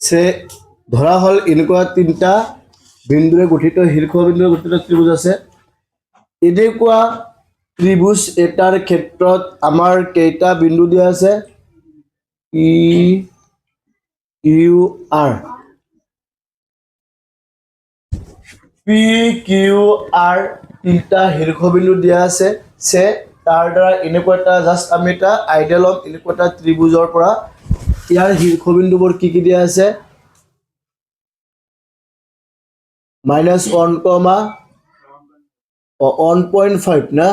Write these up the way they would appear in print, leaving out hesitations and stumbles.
সে ধৰা হল এনেকুৱা তিনিটা বিন্দুৰে গঠিত শীৰ্ষবিন্দুৰে গঠিত ত্ৰিভুজ আছে এনেকুৱা ত্ৰিভুজ এটাৰ ক্ষেত্ৰত আমাৰ কেইটা বিন্দু দিয়া আছে P Q R P Q R তিনিটা শীৰ্ষবিন্দু দিয়া আছে সে তাৰ দ্বাৰা এনেকুৱা এটা জাষ্ট আমি এটা আইডিয়া ল'ম এনেকুৱা এটা ত্ৰিভুজৰ পৰা ইয়াৰ শীৰ্ষবিন্দুবোৰ কি দিয়া আছে -1, 1.5 না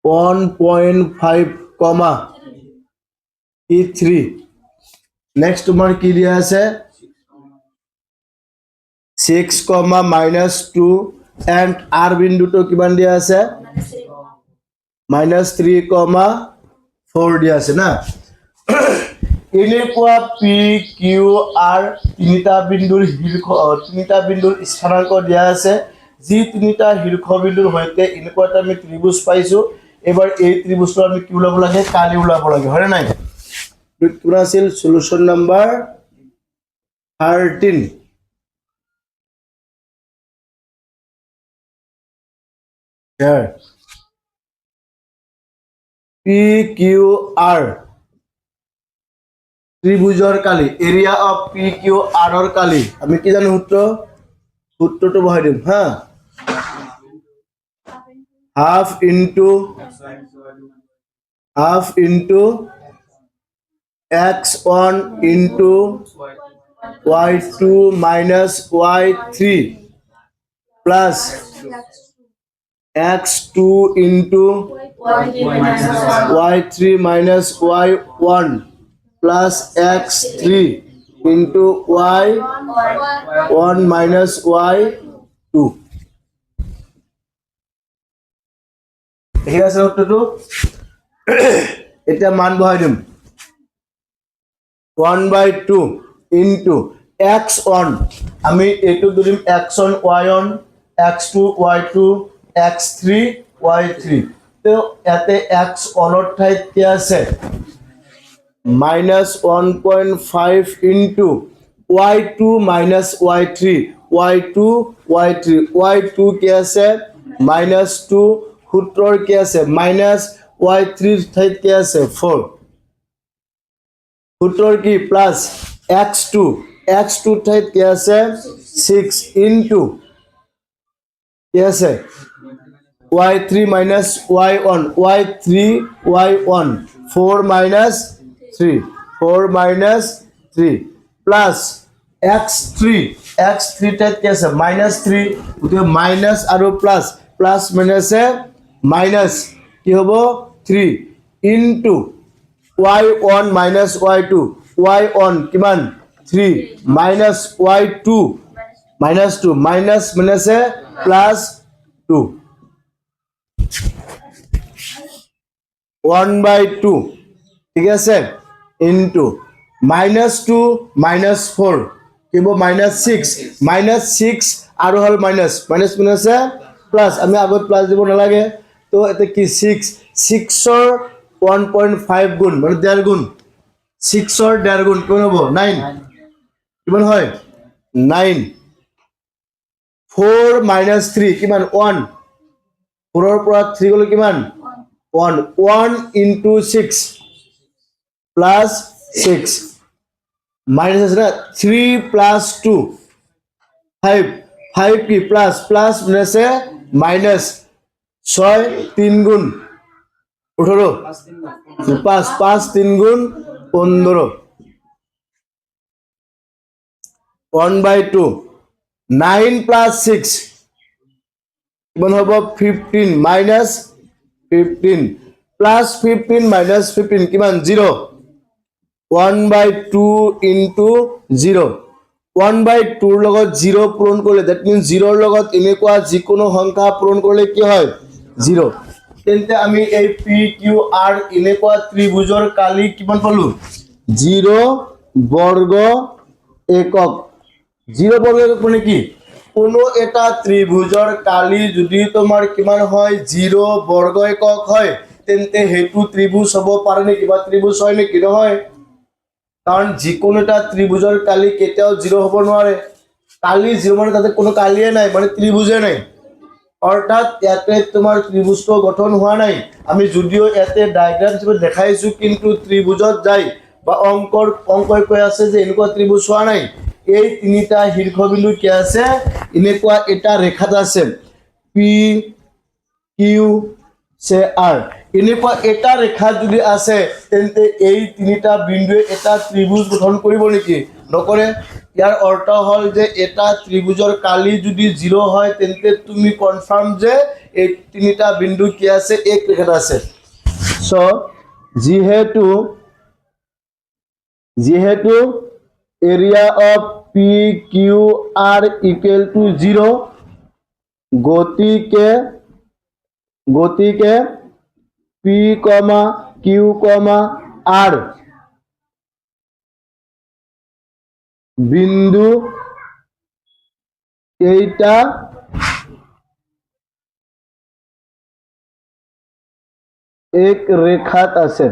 1.5, E3 নেক্সট তোমাৰ কি দিয়া আছে 6, -2 and R বিন্দুটো কিমান দিয়া আছে -3, 4 দিয়া আছে না এনেকুৱা পি কিউ আৰ তিনিটা বিন্দুৰ স্থানাংক দিয়া আছে যি তিনিটা শীৰ্ষবিন্দুৰ সৈতে এনেকুৱা এটা আমি ত্ৰিভুজ পাইছো এবাৰ এই ত্ৰিভুজটো আমি কি ওলাব লাগে কালি ওলাব লাগে হয় নাই কোন আছিল সলিউশন নাম্বাৰ 13 here PQR ত্ৰিভুজৰ কালি এৰিয়া অফ PQR ৰ কালি আমি কি জানো সূত্ৰটো বহাই দিম হা half into x1 into y2 minus y3 plus x2 into y3 minus y1 plus x3 into y1 minus y2 ঠিক আছে উত্তৰটো এটা মান বহাই দিম 1/2 into x1 আমি এটো ধৰিম x1 y1 x2 y2 x3 y3 তো এতে x1 ৰ ঠাইত কি আছে -1.5 into y2 minus y3 y2 কি আছে -2 সূত্ৰৰ কি আছে -y3 ঠাইত কি আছে 4 সূত্ৰৰ কি প্লাস x2 ঠাইত কি আছে 6 into কি আছে y3 minus y1 y1 4 minus 3 plus x3 ঠাইত কি আছে -3 গতিকে মাইনাস আৰু প্লাস মাইনাস মাইনাস কি হ'ব 3 into y1 minus y2 y1 কিমান 3 minus y2 -2 minus plus 2 1/2 ঠিক আছে into -2 -4 কিব -6 আৰু হল মাইনাস প্লাস আমি আগত প্লাস দিব নালাগে তো এটা কি 6 ৰ 1.5 গুণ মানে 1.5 গুণ 6 ৰ 1.5 গুণ কোন হ'ব 9 কিমান হয় 9 4 minus 3 কিমান 1 4 ৰ পৰা 3 গলে কিমান 1 into 6 plus 6 minus is 3 plus 2 5 key plus minus 6 3 गुण 18 5 3 गुण 15 1/2 9 plus 6 কিমান হ'ব 15 minus 15 plus 15 minus 15 কিমান 0 1/2 into 0 1/2 ৰ লগত 0 পূৰণ কৰিলে that means 0 ৰ লগত এনেকুৱা যিকোনো সংখ্যা পূৰণ কৰিলে কি হয় 0 তেন্তে আমি এই PQR এনেকুৱা ত্ৰিভুজৰ কালি কিমান পালো 0 বৰ্গ একক 0 বৰ্গ একক মানে কি কোনো এটা ত্ৰিভুজৰ কালি যদি তোমাৰ কিমান হয় 0 বৰ্গ একক হয় তেন্তে হেতু ত্ৰিভুজ হ'ব পাৰে নে কিবা ত্ৰিভুজ হয় নে কি নহয় কাৰণ যিকোনো এটা ত্ৰিভুজৰ কালি কেতিয়াও 0 হ'ব নোৱাৰে কালি 0 মানে তাতে কোনো কালিয়ে নাই মানে ত্ৰিভুজে নাই অৰ্থাৎ ইয়াতে তোমাৰ ত্ৰিভুজটো গঠন হোৱা নাই আমি যদিও ইয়াতে ডায়াগ্ৰাম হিচাপে দেখাইছো কিন্তু ত্ৰিভুজত যায় বা অংকই কৈ আছে যে এনেকুৱা ত্ৰিভুজ হোৱা নাই এই তিনিটা শীৰ্ষবিন্দু কি আছে এনেকুৱা এটা ৰেখাত আছে পি কিউ সে আৰ এনেকুৱা এটা ৰেখা যদি আছে তেন্তে এই তিনিটা বিন্দুৱে এটা ত্ৰিভুজ গঠন কৰিব নেকি নকৰে ইয়াৰ অৰ্থ হল যে এটা ত্ৰিভুজৰ কালি যদি 0 হয় তেন্তে তুমি কনফাৰ্ম যে এই তিনিটা বিন্দু কি আছে এক ৰেখাত আছে সো যেহেতু area of P Q R equal to 0 গতিকে পি কমা কিউ কমা আর বিন্দু এইটা এক রেখাত আছে